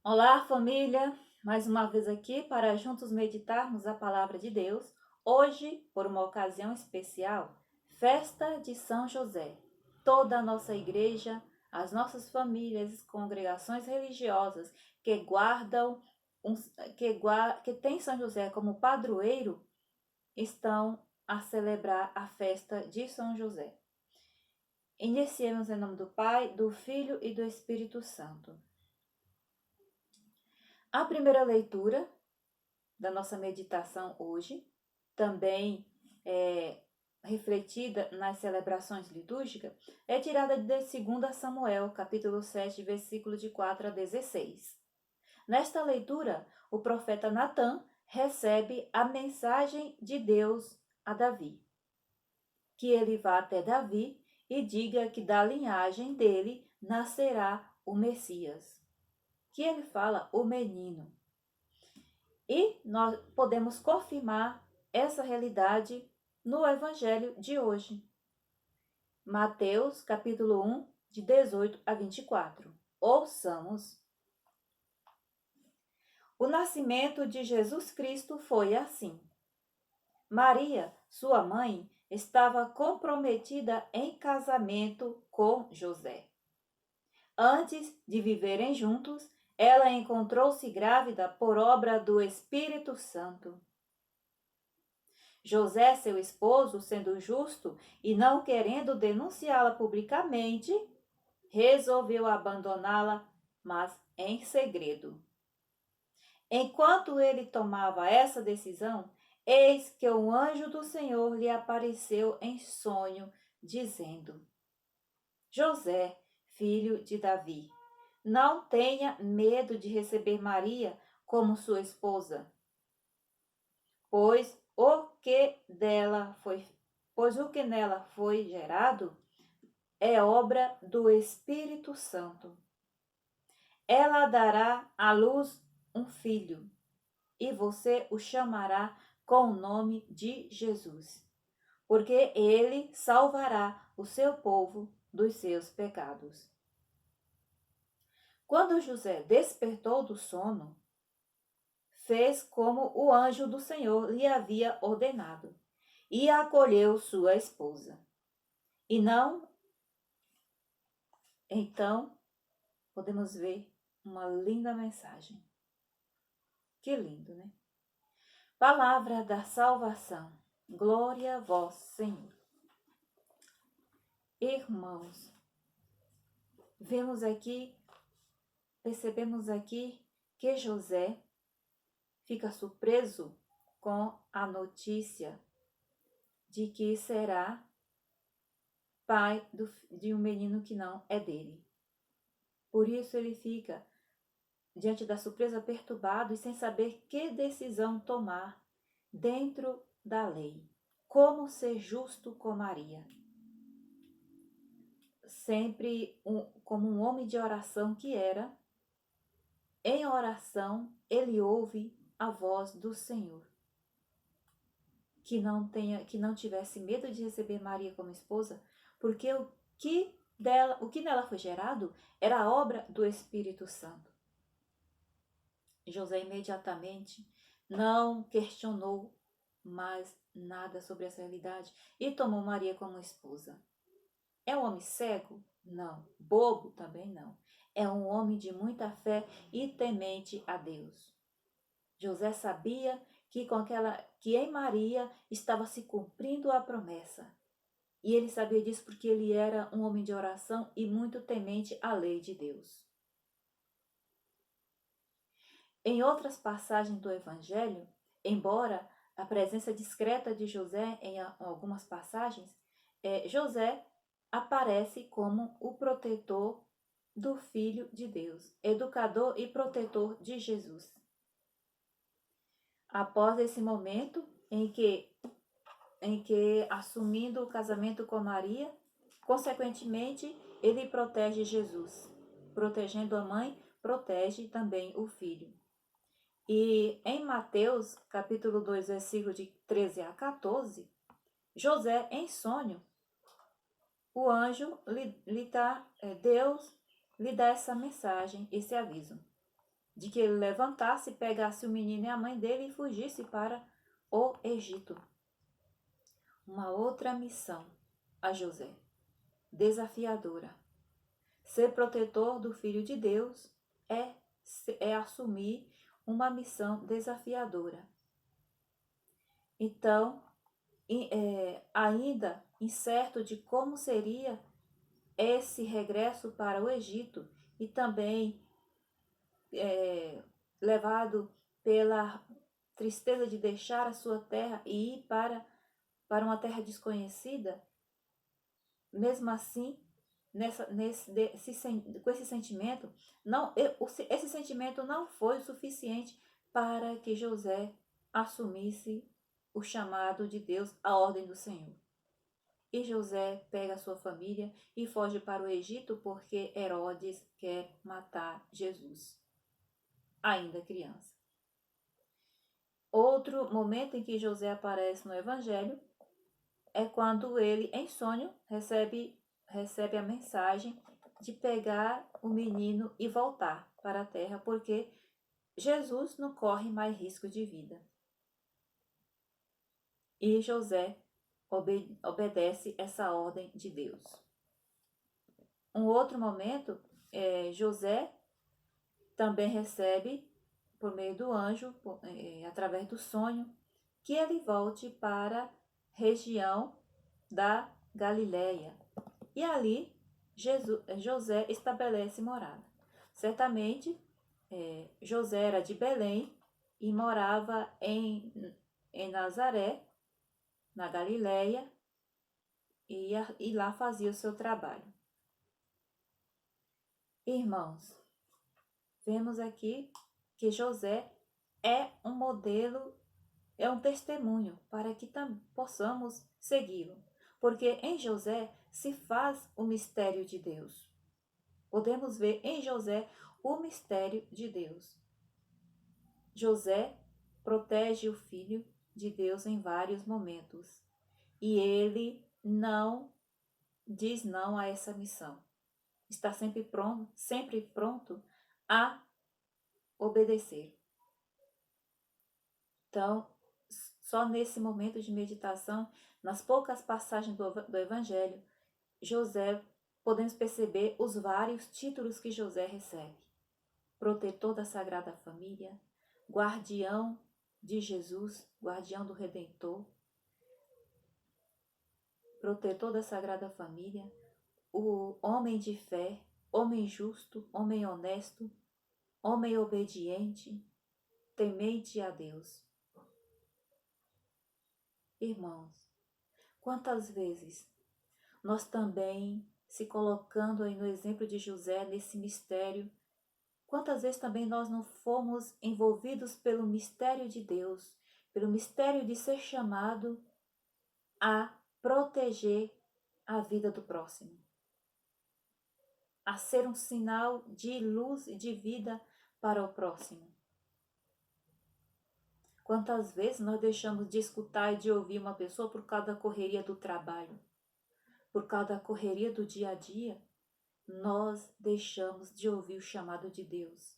Olá, família! Mais uma vez aqui para juntos meditarmos a palavra de Deus. Hoje, por uma ocasião especial, festa de São José. Toda a nossa igreja, as nossas famílias, congregações religiosas que guardam, que tem São José como padroeiro, estão a celebrar a festa de São José. Iniciemos em nome do Pai, do Filho e do Espírito Santo. A primeira leitura da nossa meditação hoje, também refletida nas celebrações litúrgicas, é tirada de 2 Samuel, capítulo 7, versículo de 4 a 16. Nesta leitura, o profeta Natã recebe a mensagem de Deus a Davi, que ele vá até Davi e diga que da linhagem dele nascerá o Messias, que ele fala o menino. E nós podemos confirmar essa realidade no Evangelho de hoje. Mateus, capítulo 1, de 18 a 24. Ouçamos. O nascimento de Jesus Cristo foi assim. Maria, sua mãe, estava comprometida em casamento com José. Antes de viverem juntos, ela encontrou-se grávida por obra do Espírito Santo. José, seu esposo, sendo justo e não querendo denunciá-la publicamente, resolveu abandoná-la, mas em segredo. Enquanto ele tomava essa decisão, eis que um anjo do Senhor lhe apareceu em sonho, dizendo: José, filho de Davi, não tenha medo de receber Maria como sua esposa, pois o que nela foi gerado é obra do Espírito Santo. Ela dará à luz um filho, e você o chamará com o nome de Jesus, porque ele salvará o seu povo dos seus pecados. Quando José despertou do sono, fez como o anjo do Senhor lhe havia ordenado, e acolheu sua esposa. E não, então, podemos ver uma linda mensagem. Que lindo, né? Palavra da salvação. Glória a vós, Senhor. Irmãos, percebemos aqui que José fica surpreso com a notícia de que será pai de um menino que não é dele. Por isso ele fica diante da surpresa perturbado e sem saber que decisão tomar dentro da lei. Como ser justo com Maria. Sempre como um homem de oração que era, em oração ele ouve a voz do Senhor. Que não tivesse medo de receber Maria como esposa, porque o que nela foi gerado era a obra do Espírito Santo. José imediatamente não questionou mais nada sobre essa realidade e tomou Maria como esposa. É um homem cego? Não. Bobo? Também não. É um homem de muita fé e temente a Deus. José sabia que em Maria estava se cumprindo a promessa. E ele sabia disso porque ele era um homem de oração e muito temente à lei de Deus. Em outras passagens do Evangelho, embora a presença discreta de José em algumas passagens, José aparece como o protetor do Filho de Deus, educador e protetor de Jesus. Após esse momento em que assumindo o casamento com Maria, consequentemente, ele protege Jesus. Protegendo a mãe, protege também o filho. E em Mateus, capítulo 2, versículo de 13 a 14, José, em sonho, o anjo Deus lhe dá essa mensagem, esse aviso. de que ele levantasse, pegasse o menino e a mãe dele e fugisse para o Egito. Uma outra missão a José, desafiadora. Ser protetor do Filho de Deus é assumir uma missão desafiadora. Então, ainda incerto de como seria esse regresso para o Egito e também levado pela tristeza de deixar a sua terra e ir para uma terra desconhecida, mesmo assim, com esse sentimento, esse sentimento não foi o suficiente para que José assumisse o chamado de Deus, a ordem do Senhor. E José pega a sua família e foge para o Egito porque Herodes quer matar Jesus, ainda criança. Outro momento em que José aparece no Evangelho é quando ele, em sonho, recebe a mensagem de pegar o menino e voltar para a terra, porque Jesus não corre mais risco de vida. E José obedece essa ordem de Deus. Um outro momento, José também recebe, por meio do anjo, através do sonho, que ele volte para a região da Galileia. E ali José estabelece morada. Certamente, José era de Belém e morava em Nazaré, na Galileia, e lá fazia o seu trabalho. Irmãos, vemos aqui que José é um modelo, é um testemunho para que possamos segui-lo, porque em José se faz o mistério de Deus. Podemos ver em José o mistério de Deus. José protege o Filho de Deus em vários momentos e ele não diz não a essa missão. Está sempre pronto a obedecer. Então, só nesse momento de meditação, nas poucas passagens do Evangelho, podemos perceber os vários títulos que José recebe. Protetor da Sagrada Família, guardião de Jesus, guardião do Redentor, protetor da Sagrada Família, o homem de fé, homem justo, homem honesto, homem obediente, temente a Deus. Irmãos, quantas vezes nós também, se colocando aí no exemplo de José, nesse mistério, quantas vezes também nós não fomos envolvidos pelo mistério de Deus, pelo mistério de ser chamado a proteger a vida do próximo, a ser um sinal de luz e de vida para o próximo. Quantas vezes nós deixamos de escutar e de ouvir uma pessoa por causa da correria do trabalho, por causa da correria do dia a dia, nós deixamos de ouvir o chamado de Deus.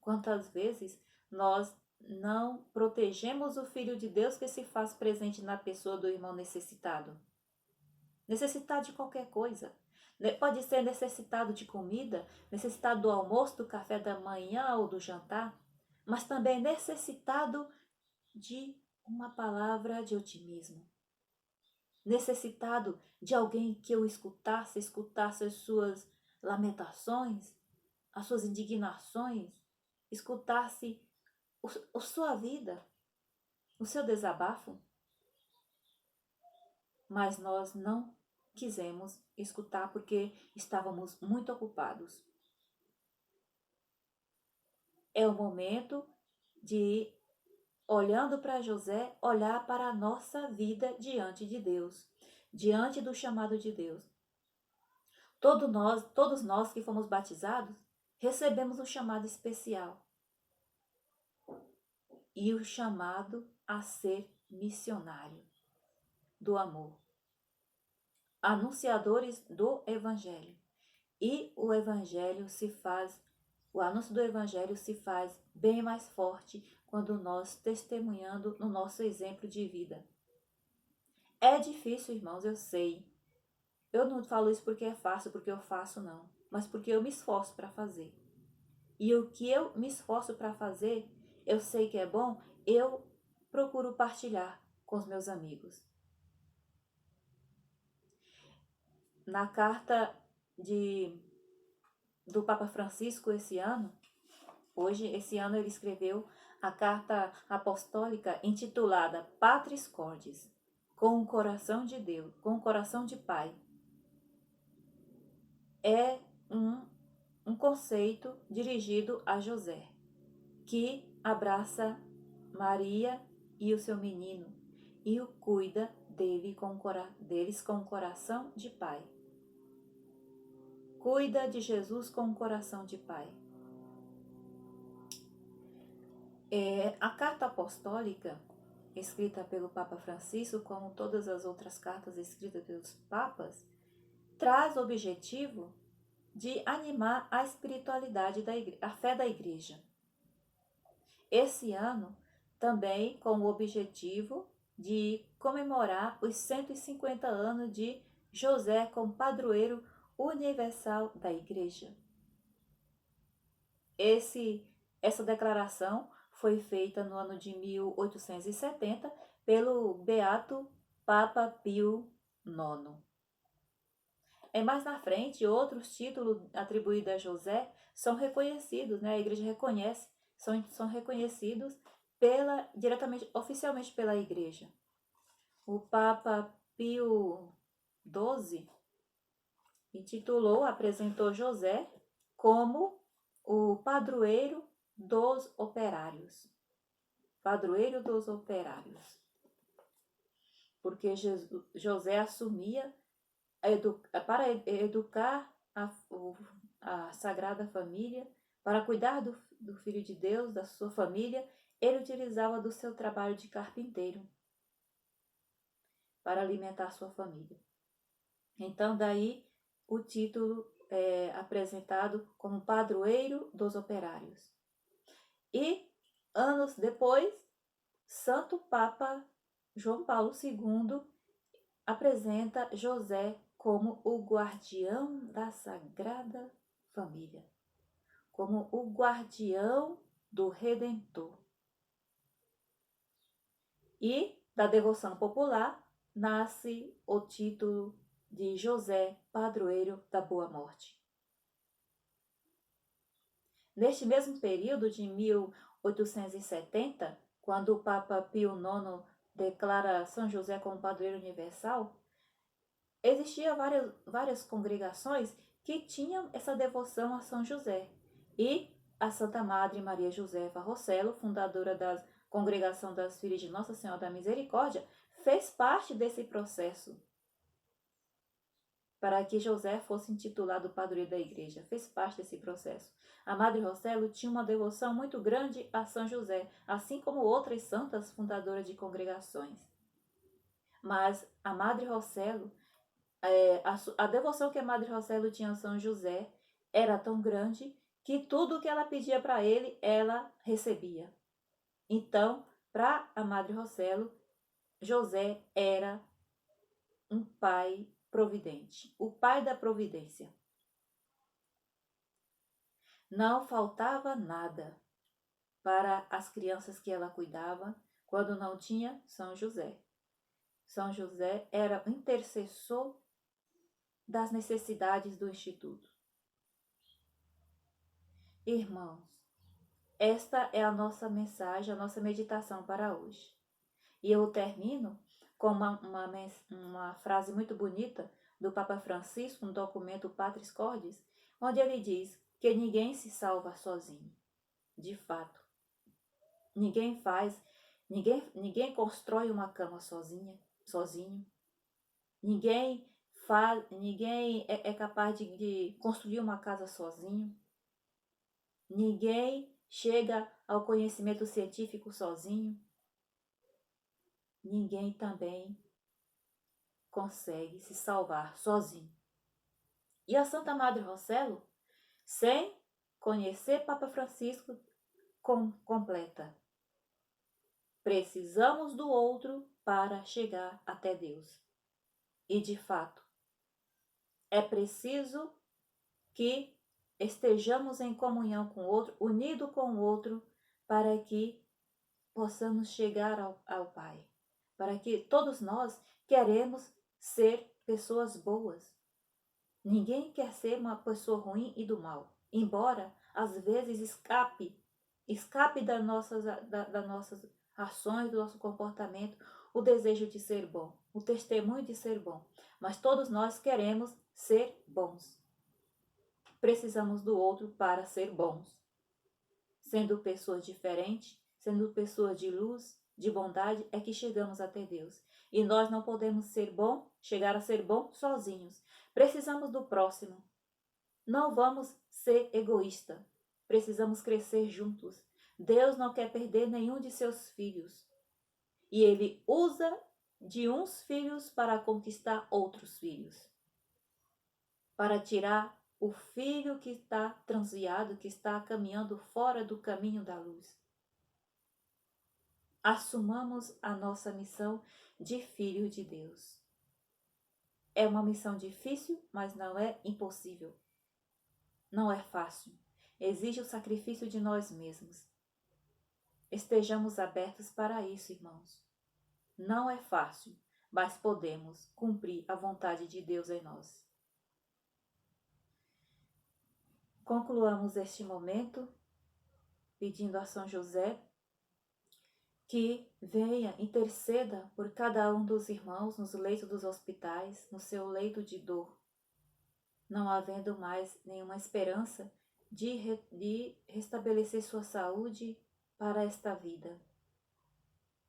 Quantas vezes nós não protegemos o Filho de Deus que se faz presente na pessoa do irmão necessitado? Necessitado de qualquer coisa. Pode ser necessitado de comida, necessitado do almoço, do café da manhã ou do jantar, mas também necessitado de uma palavra de otimismo. Necessitado de alguém que o escutasse as suas lamentações, as suas indignações, escutasse a sua vida, o seu desabafo. Mas nós não quisemos escutar porque estávamos muito ocupados. É o momento de, olhando para José, olhar para a nossa vida diante de Deus, diante do chamado de Deus. Todos nós que fomos batizados, recebemos um chamado especial. E o chamado a ser missionário do amor. Anunciadores do Evangelho. E o Evangelho se faz O anúncio do Evangelho se faz bem mais forte quando nós testemunhando no nosso exemplo de vida. É difícil, irmãos, eu sei. Eu não falo isso porque é fácil, porque eu faço, não. Mas porque eu me esforço para fazer. E o que eu me esforço para fazer, eu sei que é bom, eu procuro partilhar com os meus amigos. Na carta do Papa Francisco esse ano, esse ano ele escreveu a carta apostólica intitulada Patris Cordis, com o coração de Deus, com o coração de Pai. É um conceito dirigido a José, que abraça Maria e o seu menino e o cuida deles com o coração de pai. Cuida de Jesus com o coração de pai. A carta apostólica, escrita pelo Papa Francisco, como todas as outras cartas escritas pelos papas, traz o objetivo de animar a espiritualidade, a fé da igreja. Esse ano, também com o objetivo de comemorar os 150 anos de José como padroeiro universal da igreja. Essa declaração foi feita no ano de 1870 pelo beato Papa Pio IX. Mais na frente, outros títulos atribuídos a José são reconhecidos, né? A igreja reconhece, são reconhecidos diretamente, oficialmente pela igreja. O Papa Pio XII apresentou José como o padroeiro dos operários. Padroeiro dos operários. Porque José assumia para educar a Sagrada Família, para cuidar do Filho de Deus, da sua família, ele utilizava do seu trabalho de carpinteiro para alimentar sua família. Então, daí o título é apresentado como padroeiro dos operários. E, anos depois, Santo Papa João Paulo II apresenta José como o guardião da Sagrada Família, como o guardião do Redentor. E da devoção popular nasce o título de José, padroeiro da Boa Morte. Neste mesmo período de 1870, quando o Papa Pio IX declara São José como padroeiro universal, existiam várias congregações que tinham essa devoção a São José. E a Santa Madre Maria Josefa Rossello, fundadora da Congregação das Filhas de Nossa Senhora da Misericórdia, fez parte desse processo para que José fosse intitulado padroeiro da igreja. Fez parte desse processo. A Madre Rossello tinha uma devoção muito grande a São José, assim como outras santas fundadoras de congregações. Mas a Madre Rossello, a devoção que a Madre Rossello tinha a São José era tão grande que tudo que ela pedia para ele, ela recebia. Então, para a Madre Rossello, José era um pai providente, o pai da providência. Não faltava nada para as crianças que ela cuidava quando não tinha São José. São José era o intercessor das necessidades do Instituto. Irmãos, esta é a nossa mensagem, a nossa meditação para hoje. E eu termino com uma frase muito bonita do Papa Francisco, no documento Patris Cordis, onde ele diz que ninguém se salva sozinho. De fato, ninguém constrói uma cama sozinho. Ninguém é capaz de construir uma casa sozinho. Ninguém chega ao conhecimento científico sozinho. Ninguém também consegue se salvar sozinho. E a Santa Madre Rossello, sem conhecer Papa Francisco completa. Precisamos do outro para chegar até Deus. E de fato, é preciso que estejamos em comunhão com o outro, unido com o outro, para que possamos chegar ao Pai. Para que todos nós queremos ser pessoas boas. Ninguém quer ser uma pessoa ruim e do mal, embora às vezes escape das nossas ações, do nosso comportamento, o desejo de ser bom, o testemunho de ser bom. Mas todos nós queremos ser bons. Precisamos do outro para ser bons. Sendo pessoas diferentes, sendo pessoas de luz, de bondade, é que chegamos até Deus. E nós não podemos chegar a ser bom sozinhos. Precisamos do próximo. Não vamos ser egoístas. Precisamos crescer juntos. Deus não quer perder nenhum de seus filhos. E Ele usa de uns filhos para conquistar outros filhos. Para tirar o filho que está transviado, que está caminhando fora do caminho da luz. Assumamos a nossa missão de filho de Deus. É uma missão difícil, mas não é impossível. Não é fácil. Exige o sacrifício de nós mesmos. Estejamos abertos para isso, irmãos. Não é fácil, mas podemos cumprir a vontade de Deus em nós. Concluamos este momento pedindo a São José que venha, interceda por cada um dos irmãos nos leitos dos hospitais, no seu leito de dor, não havendo mais nenhuma esperança de restabelecer sua saúde para esta vida.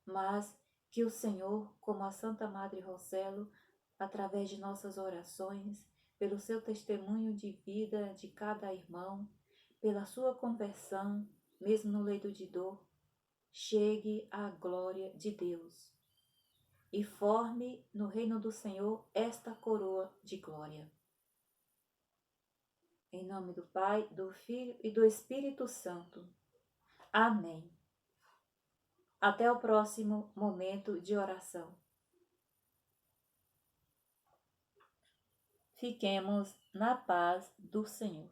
Mas que o Senhor, como a Santa Madre Rossello, através de nossas orações, pelo seu testemunho de vida de cada irmão, pela sua conversão, mesmo no leito de dor, chegue à glória de Deus e forme no reino do Senhor esta coroa de glória. Em nome do Pai, do Filho e do Espírito Santo. Amém. Até o próximo momento de oração. Fiquemos na paz do Senhor.